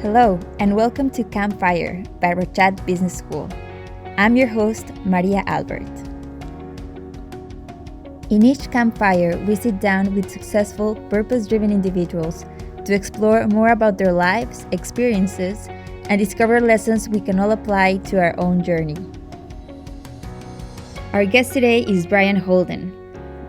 Hello, and welcome to Campfire by Rochat Business School. I'm your host, Maria Albert. In each Campfire, we sit down with successful, purpose-driven individuals to explore more about their lives, experiences, and discover lessons we can all apply to our own journey. Our guest today is Bryan Holden.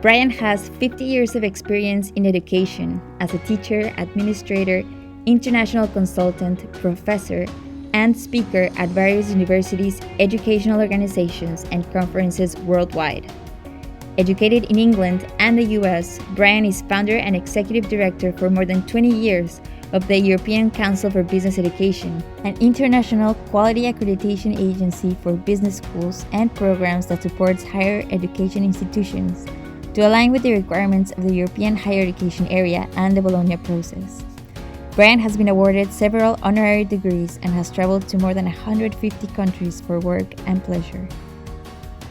Bryan has 50 years of experience in education as a teacher, administrator, international consultant, professor, and speaker at various universities, educational organizations, and conferences worldwide. Educated in England and the US, Bryan is founder and executive director for more than 20 years of the European Council for Business Education, an international quality accreditation agency for business schools and programs that supports higher education institutions to align with the requirements of the European higher education area and the Bologna process. Bryan has been awarded several honorary degrees and has traveled to more than 150 countries for work and pleasure.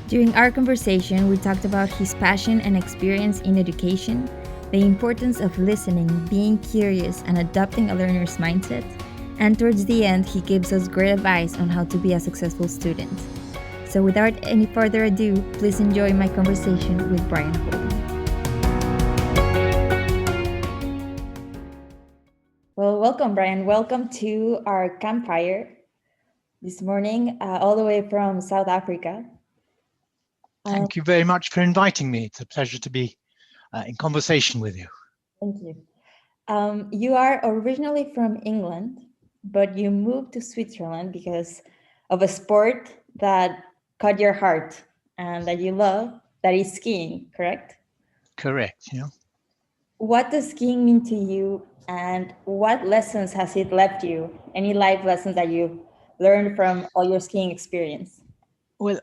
During our conversation, we talked about his passion and experience in education, the importance of listening, being curious, and adopting a learner's mindset, and towards the end, he gives us great advice on how to be a successful student. So without any further ado, please enjoy my conversation with Bryan Holden. Well, welcome, Bryan. Welcome to our campfire this morning, all the way from South Africa. Thank you very much for inviting me. It's a pleasure to be in conversation with you. Thank you. You are originally from England, but you moved to Switzerland because of a sport that caught your heart and that you love, that is skiing, correct? Correct, yeah. What does skiing mean to you, and what lessons has it left you? Any life lessons that you learned from all your skiing experience? Well,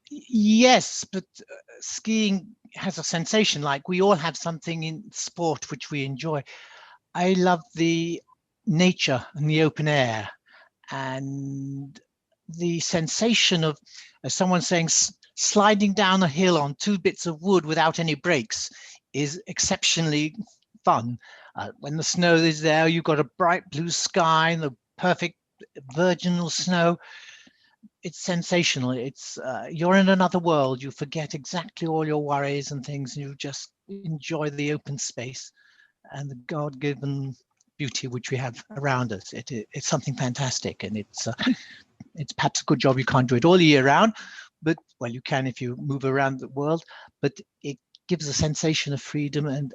yes, but skiing has a sensation, like we all have something in sport which we enjoy. I love the nature and the open air and the sensation of, as someone saying, sliding down a hill on two bits of wood without any brakes is exceptionally fun. When the snow is there, you've got a bright blue sky and the perfect virginal snow. It's sensational. It's you're in another world. You forget exactly all your worries and things, and you just enjoy the open space and the God-given beauty which we have around us. It's something fantastic, and it's perhaps a good job you can't do it all the year round, but well, you can if you move around the world. But it gives a sensation of freedom and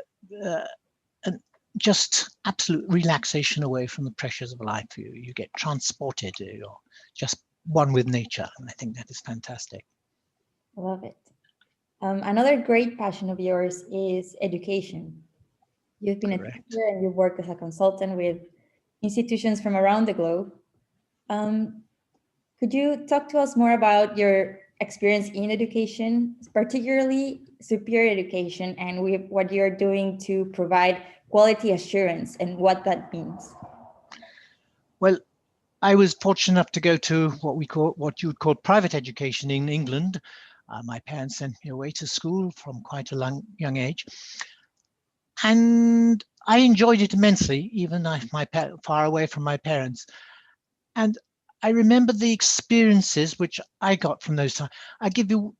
just absolute relaxation away from the pressures of life. You get transported. You're just one with nature, and I think that is fantastic. I love it. Another great passion of yours is education. You've been Correct. a teacher and you've worked as a consultant with institutions from around the globe. Could you talk to us more about your experience in education, particularly superior education, and what you're doing to provide quality assurance and what that means? Well, I was fortunate enough to go to what you would call private education in England. My parents sent me away to school from quite a young age, and I enjoyed it immensely, even far away from my parents. And I remember the experiences which I got from those times. I give you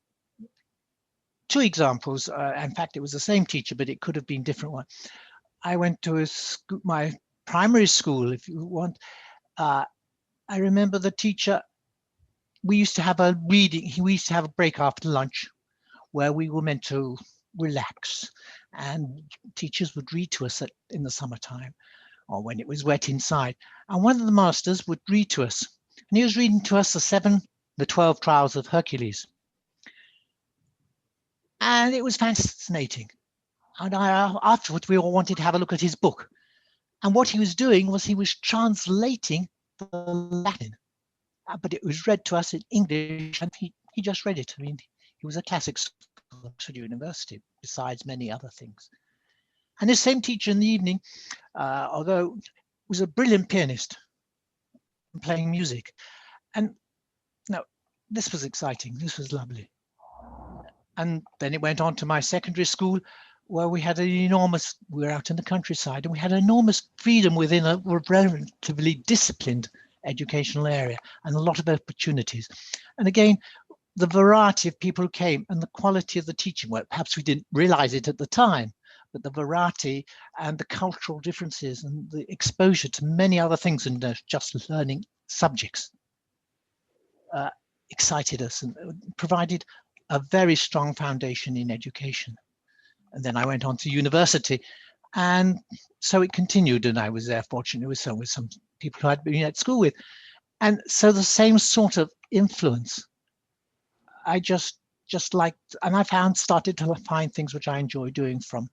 two examples. In fact, it was the same teacher, but it could have been different one. I went to my primary school, if you want. I remember the teacher, we used to have a reading, we used to have a break after lunch where we were meant to relax, and teachers would read to us in the summertime or when it was wet inside. And one of the masters would read to us, and he was reading to us the 12 Trials of Hercules. And it was fascinating. And afterwards, we all wanted to have a look at his book. And what he was doing was he was translating the Latin, but it was read to us in English, and he just read it. I mean, he was a classic school at Oxford University, besides many other things. And this same teacher in the evening, although was a brilliant pianist, playing music. And now this was exciting. This was lovely. And then it went on to my secondary school, where we were out in the countryside, and we had enormous freedom within a relatively disciplined educational area and a lot of opportunities. And again, the variety of people who came and the quality of the teaching, well, perhaps we didn't realize it at the time, but the variety and the cultural differences and the exposure to many other things than just learning subjects excited us and provided a very strong foundation in education. And then I went on to university, and so it continued, and I was there fortunately with some people who I'd been at school with. And so the same sort of influence I just liked, and started to find things which I enjoy doing, from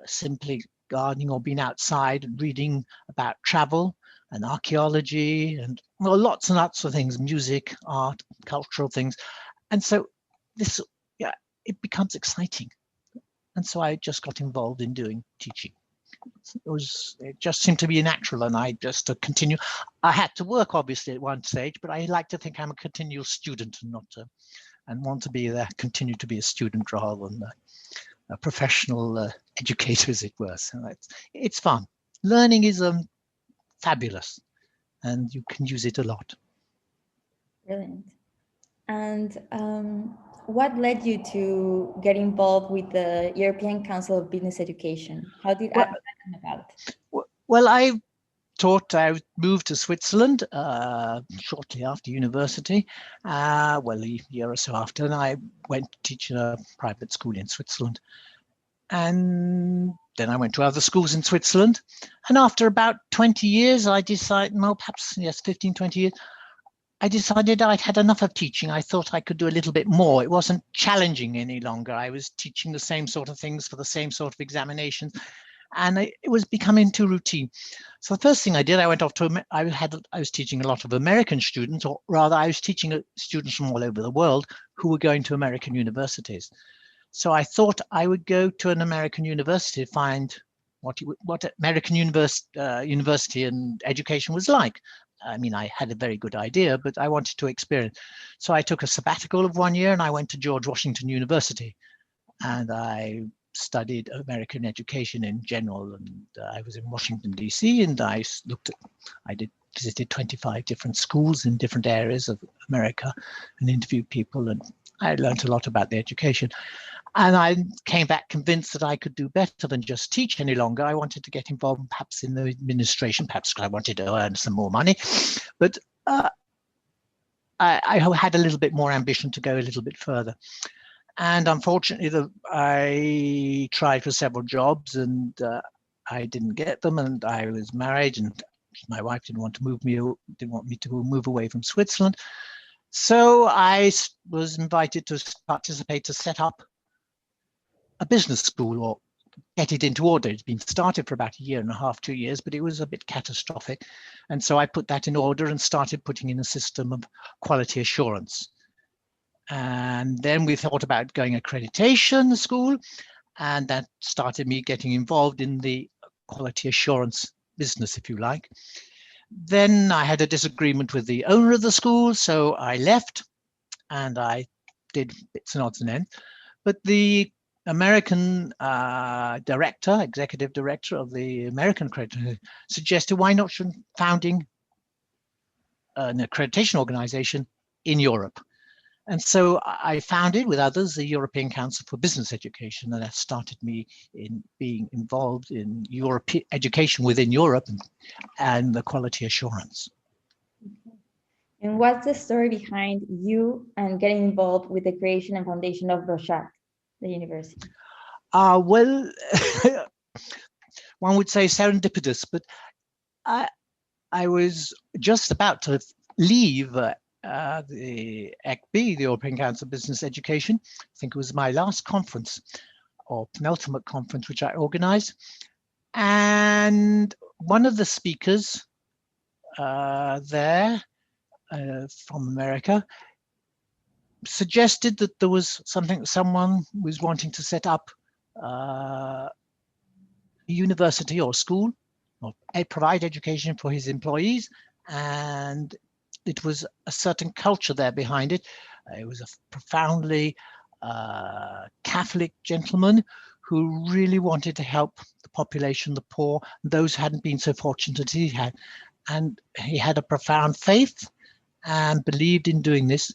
simply gardening or being outside and reading about travel and archaeology and, well, lots and lots of things, music, art, cultural things. And so this, it becomes exciting. And so I just got involved in doing teaching. It just seemed to be natural, and I just to continue. I had to work obviously at one stage, but I like to think I'm a continual student and not and want to be there, continue to be a student rather than a professional educator, as it were. So it's fun. Learning is fabulous, and you can use it a lot. Brilliant. And what led you to get involved with the European Council of Business Education? How did that come about? Well, I moved to Switzerland shortly after university, well, a year or so after, and I went to teach in a private school in Switzerland. And then I went to other schools in Switzerland. And after about 20 years, I decided, well, perhaps, yes, 15, 20 years, I decided I'd had enough of teaching. I thought I could do a little bit more. It wasn't challenging any longer. I was teaching the same sort of things for the same sort of examinations, and it was becoming too routine. So the first thing I did, I went off to, I was teaching a lot of American students, or rather I was teaching students from all over the world who were going to American universities. So I thought I would go to an American university to find what American university and education was like. I mean, I had a very good idea, but I wanted to experience. So I took a sabbatical of 1 year and I went to George Washington University, and I studied American education in general. And I was in Washington, D.C., and I visited 25 different schools in different areas of America and interviewed people, and I learned a lot about the education. And I came back convinced that I could do better than just teach any longer. I wanted to get involved perhaps in the administration, perhaps because I wanted to earn some more money. But I had a little bit more ambition to go a little bit further. And unfortunately, I tried for several jobs and I didn't get them. And I was married, and my wife didn't want me to move away from Switzerland. So I was invited to participate to set up a business school, or get it into order. It's been started for about 1.5 years, 2 years, but it was a bit catastrophic. And so I put that in order and started putting in a system of quality assurance. And then we thought about going accreditation, the school, and that started me getting involved in the quality assurance business, if you like. Then I had a disagreement with the owner of the school, so I left and I did bits and odds and ends. But the American executive director of the American accreditation suggested, why not founding an accreditation organization in Europe? And so I founded with others the European Council for Business Education, and that started me in being involved in education within Europe and the quality assurance. And what's the story behind you and getting involved with the creation and foundation of Roshack, the university? Well, one would say serendipitous, but I was just about to leave the ECB, the European Council of Business Education. I think it was my last conference or penultimate conference which I organized. And one of the speakers there from America suggested that there was someone was wanting to set up a university or school or provide education for his employees, and it was a certain culture there behind it. It was a profoundly Catholic gentleman who really wanted to help the population, the poor, those who hadn't been so fortunate as he had. And he had a profound faith and believed in doing this.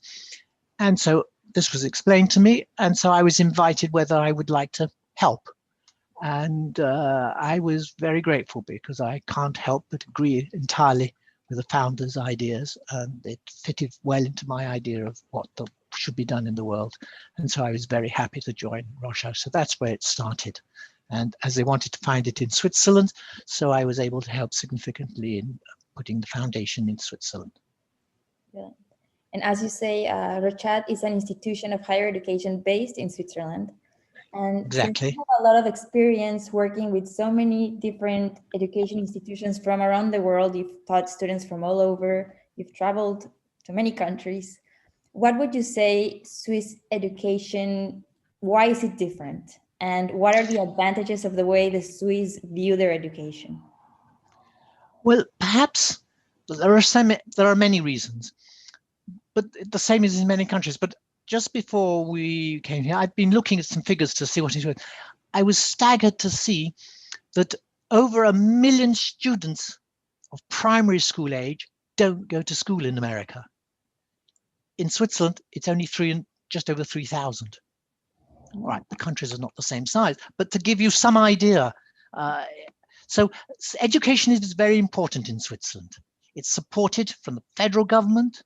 And so this was explained to me. And so I was invited whether I would like to help. And I was very grateful because I can't help but agree entirely with the founder's ideas. And it fitted well into my idea of what should be done in the world. And so I was very happy to join Roshack. So that's where it started. And as they wanted to find it in Switzerland, so I was able to help significantly in putting the foundation in Switzerland. Yeah. And as you say, Rochat is an institution of higher education based in Switzerland. And Exactly. since you have a lot of experience working with so many different education institutions from around the world, you've taught students from all over, you've traveled to many countries. What would you say Swiss education, why is it different? And what are the advantages of the way the Swiss view their education? Well, perhaps there are many reasons, but the same as in many countries. But just before we came here, I'd been looking at some figures to see what it was. I was staggered to see that over 1 million students of primary school age don't go to school in America. In Switzerland, it's only just over 3,000. Right, the countries are not the same size, but to give you some idea, so education is very important in Switzerland. It's supported from the federal government,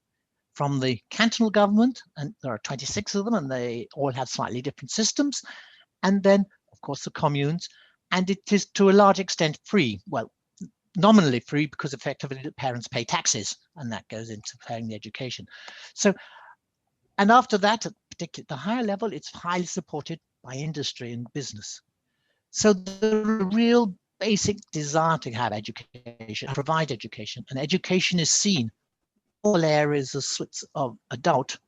from the cantonal government, and there are 26 of them, and they all have slightly different systems. And then, of course, the communes, and it is to a large extent free. Well, nominally free because effectively the parents pay taxes, and that goes into paying the education. So, and after that, particularly at the higher level, it's highly supported by industry and business. So the real basic desire to have education, provide education, and education is seen all areas of adult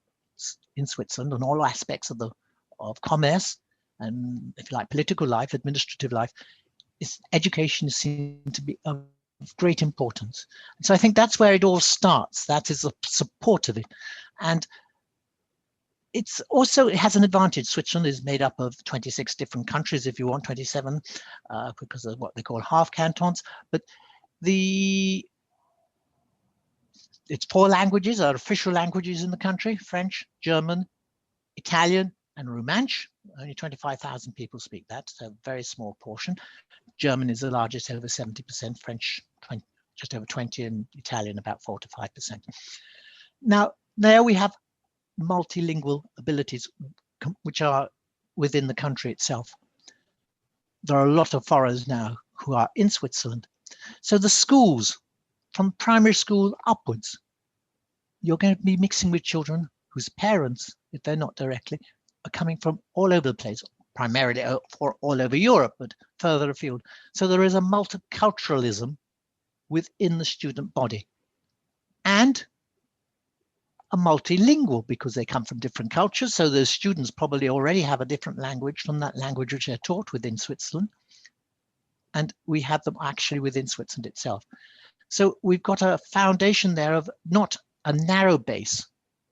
in Switzerland and all aspects of commerce and, if you like, political life, administrative life. Education is seen to be of great importance. And so I think that's where it all starts. That is the support of it. And it has an advantage. Switzerland is made up of 26 different countries, if you want, 27, because of what they call half cantons. But its 4 languages are official languages in the country: French, German, Italian, and Romansh. Only 25,000 people speak that, so a very small portion. German is the largest, over 70%, French just over 20%, and Italian about 4 to 5%. Now, there we have multilingual abilities, which are within the country itself. There are a lot of foreigners now who are in Switzerland. So the schools, from primary school upwards, you're going to be mixing with children whose parents, if they're not directly, are coming from all over the place, primarily all over Europe, but further afield. So there is a multiculturalism within the student body, and a multilingual, because they come from different cultures. So those students probably already have a different language from that language which they're taught within Switzerland. And we have them actually within Switzerland itself. So we've got a foundation there of not a narrow base,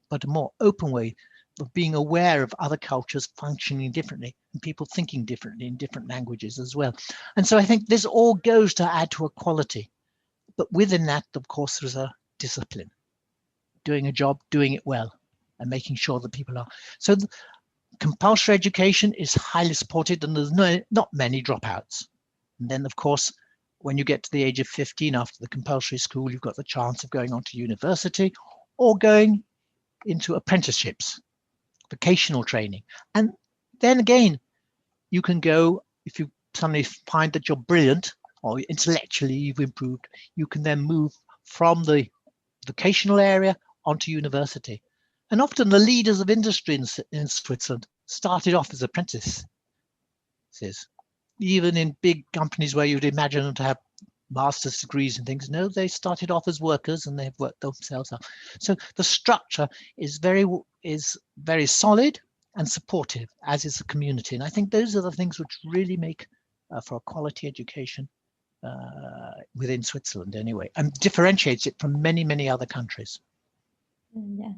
but a more open way of being aware of other cultures functioning differently and people thinking differently in different languages as well. And so I think this all goes to add to a quality. But within that, of course, there's a discipline. Doing a job, doing it well, and making sure that people are. So compulsory education is highly supported, and there's not many dropouts. And then, of course, when you get to the age of 15 after the compulsory school, you've got the chance of going on to university or going into apprenticeships, vocational training. And then again, you can go, if you suddenly find that you're brilliant or intellectually you've improved, you can then move from the vocational area onto university. And often the leaders of industry in Switzerland started off as apprentices, even in big companies where you'd imagine them to have master's degrees and things. No, they started off as workers and they've worked themselves up. So the structure is very solid and supportive, as is the community. And I think those are the things which really make for a quality education within Switzerland anyway, and differentiates it from many, many other countries. Yeah,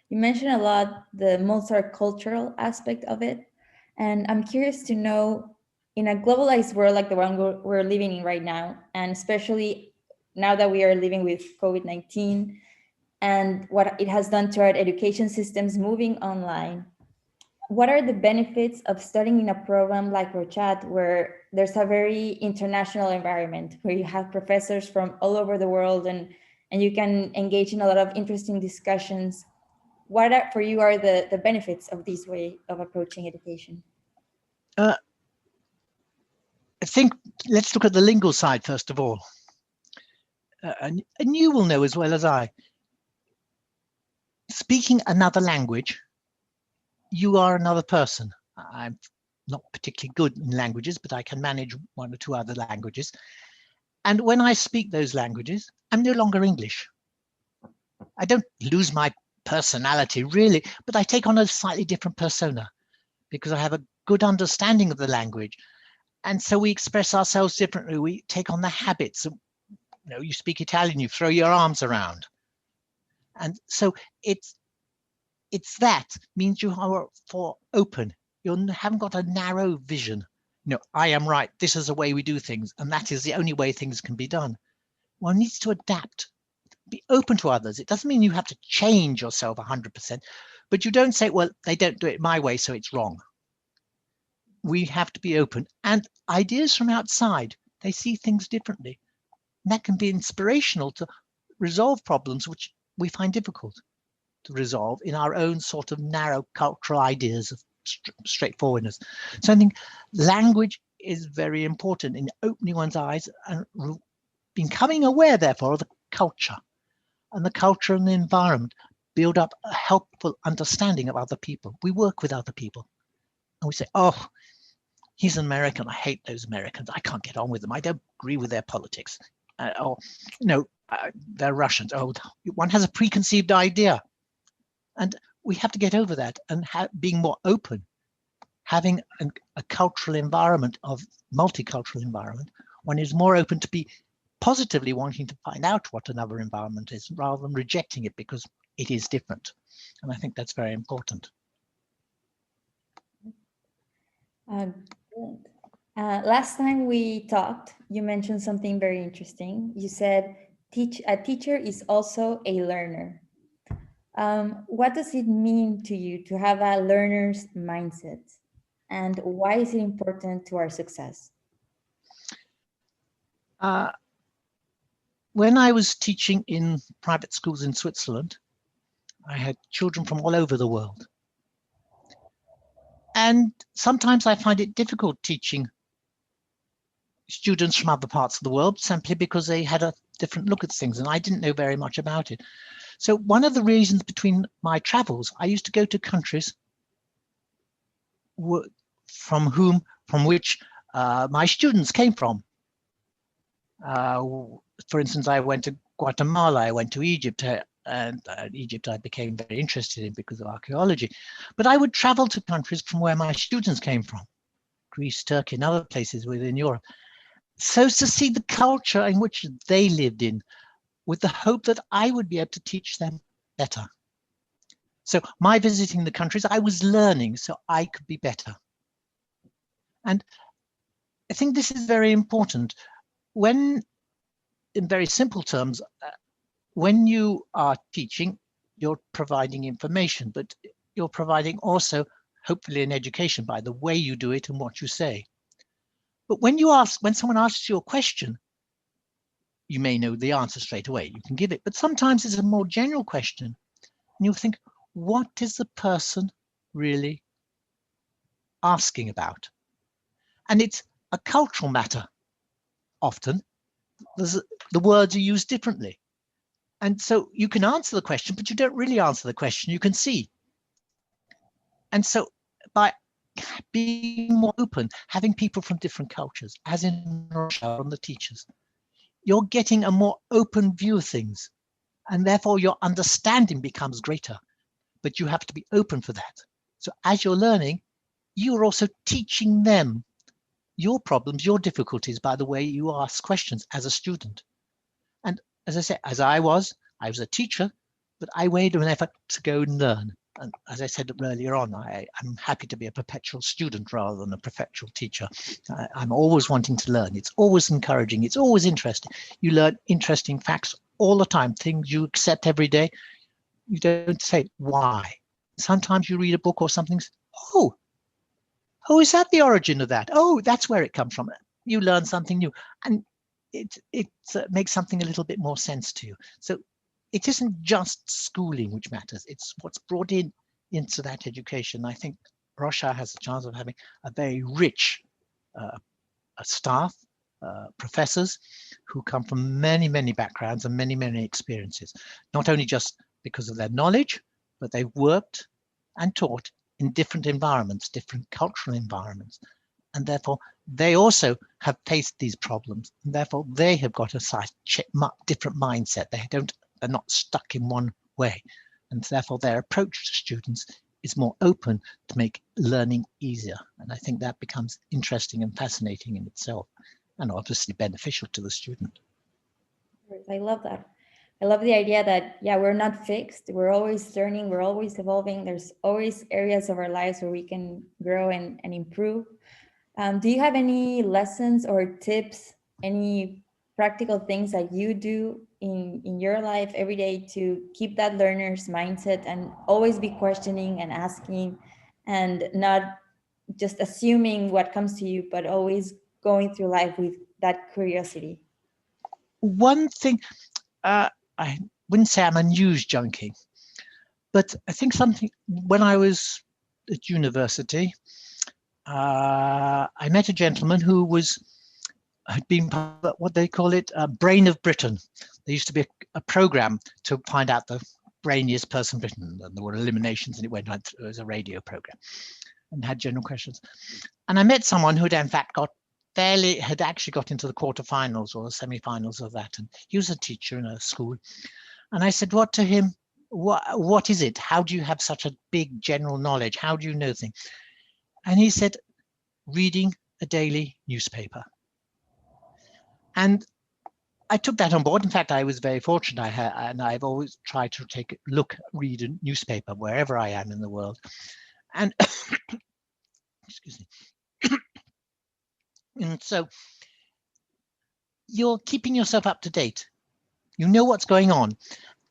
you mentioned a lot the multicultural aspect of it, and I'm curious to know in a globalized world like the one we're living in right now, and especially now that we are living with COVID-19 and what it has done to our education systems moving online, what are the benefits of studying in a program like Rochat, where there's a very international environment, where you have professors from all over the world, and you can engage in a lot of interesting discussions? What are, for you, are the benefits of this way of approaching education? I think let's look at the lingual side first of all. And you will know as well as I, speaking another language, you are another person. I'm not particularly good in languages, but I can manage one or two other languages. And when I speak those languages, I'm no longer English. I don't lose my personality really, but I take on a slightly different persona because I have a good understanding of the language. And so we express ourselves differently. We take on the habits. You speak Italian, you throw your arms around. And so it's that means you are for open. You haven't got a narrow vision. I am right. This is the way we do things. And that is the only way things can be done. One needs to adapt, be open to others. It doesn't mean you have to change yourself 100%, but you don't say, well, they don't do it my way, so it's wrong. We have to be open. And ideas from outside, they see things differently. And that can be inspirational to resolve problems which we find difficult to resolve in our own sort of narrow cultural ideas of straightforwardness. So I think language is very important in opening one's eyes and becoming aware, therefore, of the culture. And the culture and the environment build up a helpful understanding of other people. We work with other people and we say, oh, he's an American. I hate those Americans. I can't get on with them. I don't agree with their politics. They're Russians. Oh, one has a preconceived idea. And we have to get over that and being more open, having a cultural environment of multicultural environment. One is more open to be positively wanting to find out what another environment is rather than rejecting it because it is different. And I think that's very important. Last time we talked, you mentioned something very interesting. You said a teacher is also a learner. What does it mean to you to have a learner's mindset? And why is it important to our success? When I was teaching in private schools in Switzerland, I had children from all over the world. And sometimes I find it difficult teaching students from other parts of the world simply because they had a different look at things and I didn't know very much about it. So one of the reasons between my travels, I used to go to countries from which my students came from. For instance, I went to Guatemala, I went to Egypt, and Egypt I became very interested in because of archaeology. But I would travel to countries from where my students came from, Greece, Turkey, and other places within Europe, so as to see the culture in which they lived in, with the hope that I would be able to teach them better. So my visiting the countries, I was learning so I could be better. And I think this is very important. When, in very simple terms, when you are teaching, you're providing information, but you're providing also, hopefully, an education by the way you do it and what you say. But when someone asks you a question, you may know the answer straight away. You can give it, but sometimes it's a more general question. And you think, what is the person really asking about? And it's a cultural matter. Often, the words are used differently. And so you can answer the question, but you don't really answer the question. You can see. And so by being more open, having people from different cultures, as in Russia on the teachers, you're getting a more open view of things. And therefore your understanding becomes greater, but you have to be open for that. So as you're learning, you're also teaching them your problems, your difficulties by the way you ask questions as a student. And as I say, I was a teacher, but I made an effort to go and learn. And as I said earlier on, I'm happy to be a perpetual student rather than a perpetual teacher. I'm always wanting to learn. It's always encouraging. It's always interesting. You learn interesting facts all the time, things you accept every day. You don't say why. Sometimes you read a book or something. Oh, is that the origin of that? Oh, that's where it comes from. You learn something new, and it makes something a little bit more sense to you. So it isn't just schooling which matters. It's what's brought into that education. I think Roshack has a chance of having a very rich staff, professors who come from many, many backgrounds and many, many experiences, not only just because of their knowledge, but they've worked and taught in different environments, different cultural environments. And therefore, they also have faced these problems. And therefore, they have got a different mindset. They're not stuck in one way. And therefore, their approach to students is more open to make learning easier. And I think that becomes interesting and fascinating in itself, and obviously beneficial to the student. I love that. I love the idea that, yeah, we're not fixed. We're always learning. We're always evolving. There's always areas of our lives where we can grow and improve. Do you have any lessons or tips, any practical things that you do in your life every day to keep that learner's mindset and always be questioning and asking and not just assuming what comes to you, but always going through life with that curiosity? One thing, I wouldn't say I'm a news junkie, but I think something, when I was at university, I met a gentleman who had been part of what they call it, Brain of Britain. There used to be a program to find out the brainiest person in Britain, and there were eliminations, and it went on. It was a radio program and had general questions. And I met someone who had in fact had actually got into the quarterfinals or the semi-finals of that. And he was a teacher in a school. And I said, what to him? What is it? How do you have such a big general knowledge? How do you know things? And he said, reading a daily newspaper. And I took that on board. In fact, I was very fortunate. And I've always tried to read a newspaper wherever I am in the world. And excuse me. And so you're keeping yourself up to date. You know what's going on.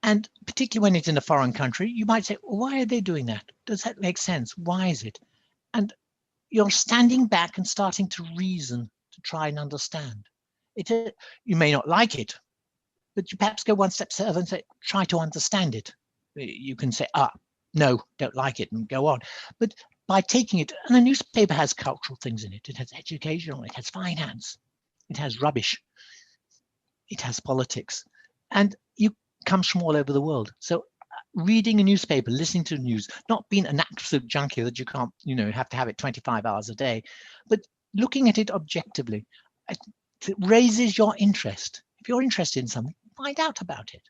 And particularly when it's in a foreign country, you might say, well, why are they doing that? Does that make sense? Why is it? And you're standing back and starting to reason to try and understand. You may not like it, but you perhaps go one step further and say, try to understand it. You can say, no, don't like it, and go on. But by taking it, and a newspaper has cultural things in it. It has educational, it has finance, it has rubbish, it has politics, and it comes from all over the world. So reading a newspaper, listening to the news, not being an absolute junkie that you can't, have to have it 25 hours a day, but looking at it objectively, it raises your interest. If you're interested in something, find out about it.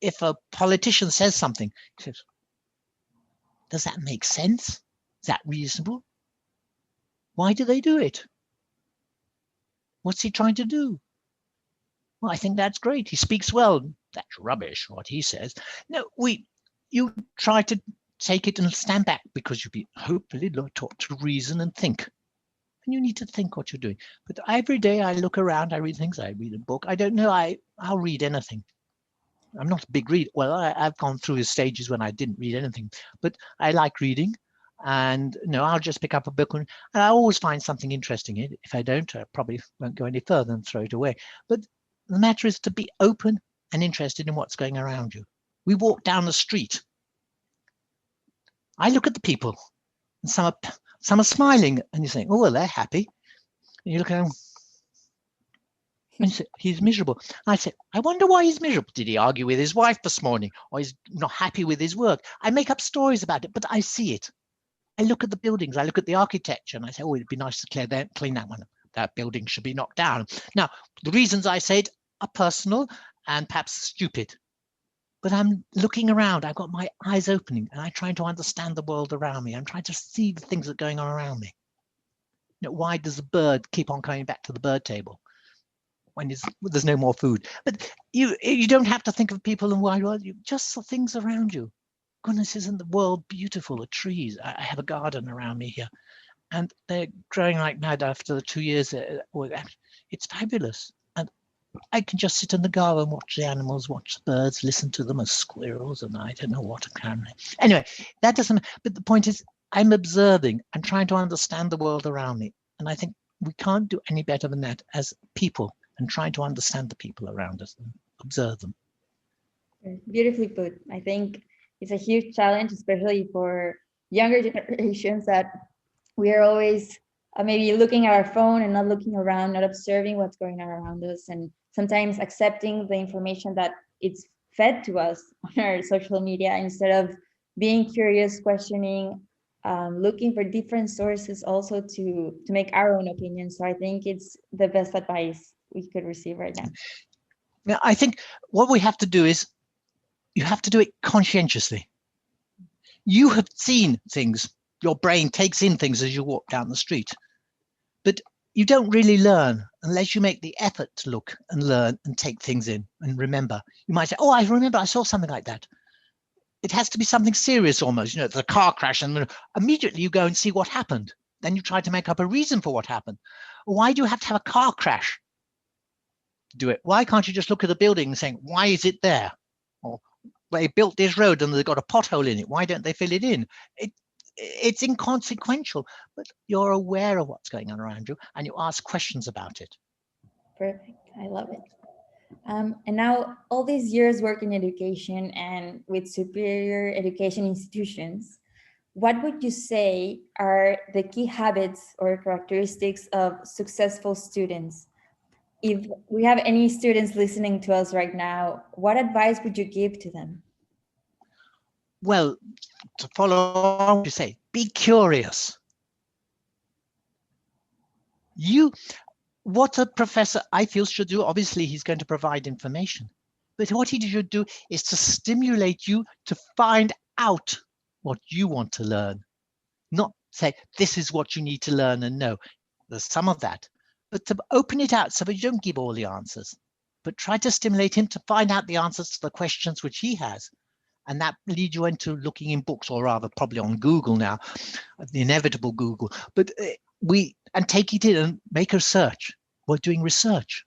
If a politician says something, does that make sense? Is that reasonable? Why do they do it? What's he trying to do? Well, I think that's great. He speaks well. That's rubbish, what he says. No, you try to take it and stand back, because you'll be hopefully taught to reason and think. And you need to think what you're doing. But every day I look around, I read things, I read a book. I don't know, I'll read anything. I'm not a big reader. Well, I've gone through the stages when I didn't read anything, but I like reading. And I'll just pick up a book, and I always find something interesting in it. If I don't, I probably won't go any further and throw it away. But the matter is to be open and interested in what's going around you. We walk down the street. I look at the people, and some are smiling, and you're saying, oh, well, they're happy. And you look at them, and you say, he's miserable. And I say, I wonder why he's miserable. Did he argue with his wife this morning? Or he's not happy with his work? I make up stories about it, but I see it. I look at the buildings, I look at the architecture, and I say, oh, it'd be nice to clean that one. That building should be knocked down. Now, the reasons I say it are personal and perhaps stupid, but I'm looking around. I've got my eyes opening, and I'm trying to understand the world around me. I'm trying to see the things that are going on around me. Why does the bird keep on coming back to the bird table when there's no more food? But you don't have to think of people in the wide world. Just the things around you. goodness, isn't the world beautiful? The trees. I have a garden around me here, and they're growing like mad after the 2 years. It's fabulous. And I can just sit in the garden and watch the animals, watch the birds, listen to them as squirrels, and I don't know what I can. Anyway, that doesn't, but the point is, I'm observing and trying to understand the world around me. And I think we can't do any better than that as people, and trying to understand the people around us and observe them. Beautifully put. I think it's a huge challenge, especially for younger generations, that we are always maybe looking at our phone and not looking around, not observing what's going on around us, and sometimes accepting the information that it's fed to us on our social media instead of being curious, questioning, looking for different sources also to make our own opinions. So I think it's the best advice we could receive right now. Yeah, I think what we have to do is, you have to do it conscientiously. You have seen things, your brain takes in things as you walk down the street, but you don't really learn unless you make the effort to look and learn and take things in and remember. You might say, oh, I remember I saw something like that. It has to be something serious almost, you know, the car crash, and immediately you go and see what happened. Then you try to make up a reason for what happened. Why do you have to have a car crash to do it? Why can't you just look at the building and say, why is it there? Or they built this road and they've got a pothole in it. Why don't they fill it in? It's inconsequential, but you're aware of what's going on around you and you ask questions about it. Perfect. I love it. And now all these years work in education and with superior education institutions, what would you say are the key habits or characteristics of successful students? If we have any students listening to us right now, what advice would you give to them? Well, to follow on what you say, be curious. What a professor, I feel, should do, obviously he's going to provide information, but what he should do is to stimulate you to find out what you want to learn, not say, this is what you need to learn and know. There's some of that, but to open it out so that you don't give all the answers, but try to stimulate him to find out the answers to the questions which he has. And that leads you into looking in books, or rather probably on Google now, the inevitable Google, but and take it in and make a search. We're doing research.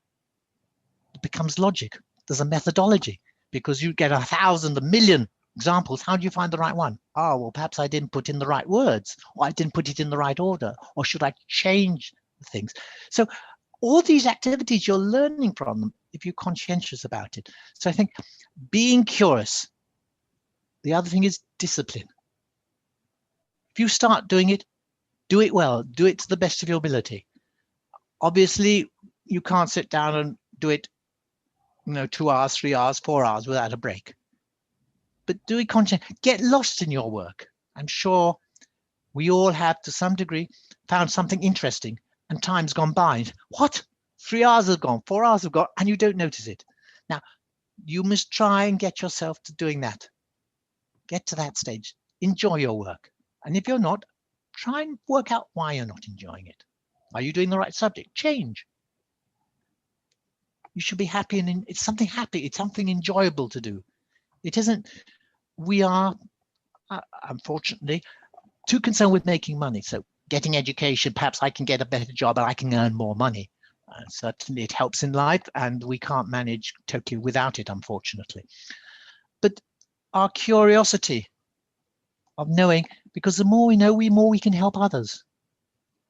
It becomes logic. There's a methodology, because you get 1,000, 1,000,000 examples. How do you find the right one? Oh, well, perhaps I didn't put in the right words, or I didn't put it in the right order, or should I change things? So all these activities, you're learning from them if you're conscientious about it. So I think being curious. The other thing is discipline. If you start doing it, do it well, do it to the best of your ability. Obviously, you can't sit down and do it, 2 hours, 3 hours, 4 hours without a break. But do it conscientiously. Get lost in your work. I'm sure we all have, to some degree, found something interesting, and time's gone by. What? 3 hours have gone, 4 hours have gone, and you don't notice it. Now, you must try and get yourself to doing that. Get to that stage. Enjoy your work. And if you're not, try and work out why you're not enjoying it. Are you doing the right subject? Change. You should be happy, and it's something happy. It's something enjoyable to do. It isn't. We are, unfortunately, too concerned with making money. So getting education, perhaps I can get a better job and I can earn more money. Certainly it helps in life, and we can't manage totally without it, unfortunately. But our curiosity of knowing, because the more we know, the more we can help others.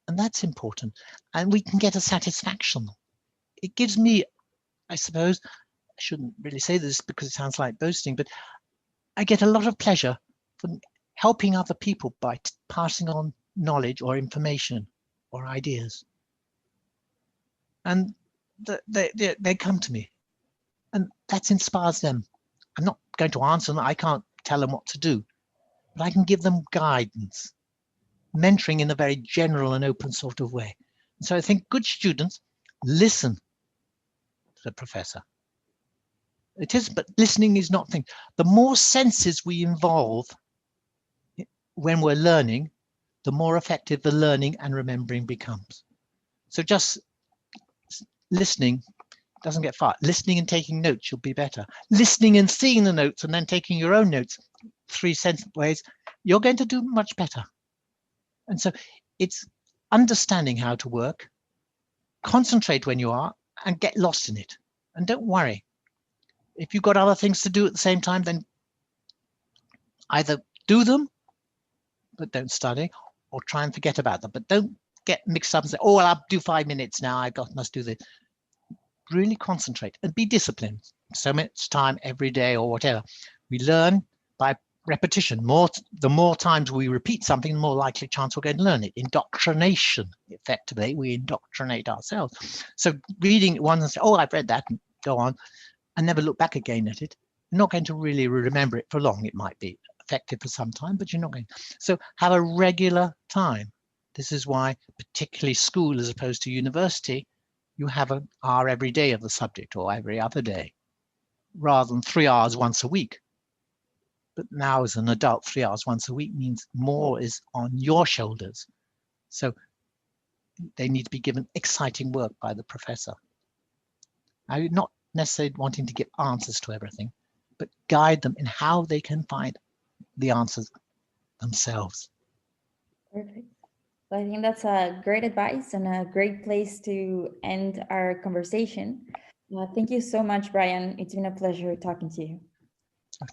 And that's important. And we can get a satisfaction. It gives me, I suppose, I shouldn't really say this because it sounds like boasting, but I get a lot of pleasure from helping other people by passing on knowledge or information or ideas. And they come to me, and that inspires them. I'm not going to answer them. I can't tell them what to do, but I can give them guidance, mentoring in a very general and open sort of way. And so I think good students listen to the professor. It is, but listening is not thing. The more senses we involve when we're learning, the more effective the learning and remembering becomes. So just listening doesn't get far. Listening and taking notes, you'll be better. Listening and seeing the notes and then taking your own notes, 3 sensible ways, you're going to do much better. And so it's understanding how to work, concentrate when you are, and get lost in it. And don't worry. If you've got other things to do at the same time, then either do them, but don't study, or try and forget about them. But don't get mixed up and say, oh, well, I'll do 5 minutes now. Must do this. Really concentrate and be disciplined. So much time every day or whatever. We learn by repetition. The more times we repeat something, the more likely chance we're going to learn it. Indoctrination, effectively, we indoctrinate ourselves. So reading it once and say, oh, I've read that, and go on, and never look back again at it. You're not going to really remember it for long. It might be effective for some time, but you're not going to. So have a regular time. This is why, particularly school as opposed to university, you have an hour every day of the subject or every other day, rather than 3 hours once a week. But now as an adult, 3 hours once a week means more is on your shoulders. So they need to be given exciting work by the professor. I'm not necessarily wanting to give answers to everything, but guide them in how they can find the answers themselves. Perfect. Well, I think that's a great advice and a great place to end our conversation. Thank you so much, Bryan. It's been a pleasure talking to you.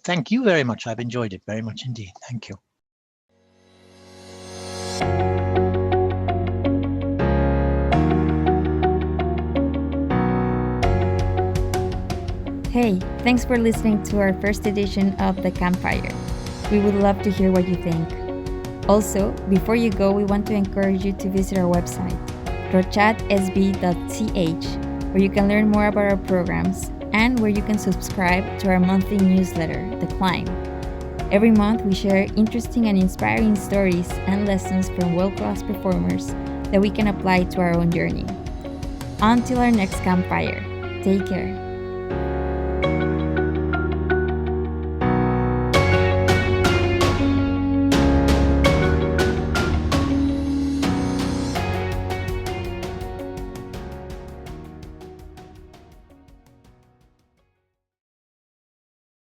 Thank you very much. I've enjoyed it very much indeed. Thank you. Hey, thanks for listening to our first edition of The Campfire. We would love to hear what you think. Also, before you go, we want to encourage you to visit our website, rochatsb.ch, where you can learn more about our programs and where you can subscribe to our monthly newsletter, The Climb. Every month, we share interesting and inspiring stories and lessons from world-class performers that we can apply to our own journey. Until our next campfire, take care.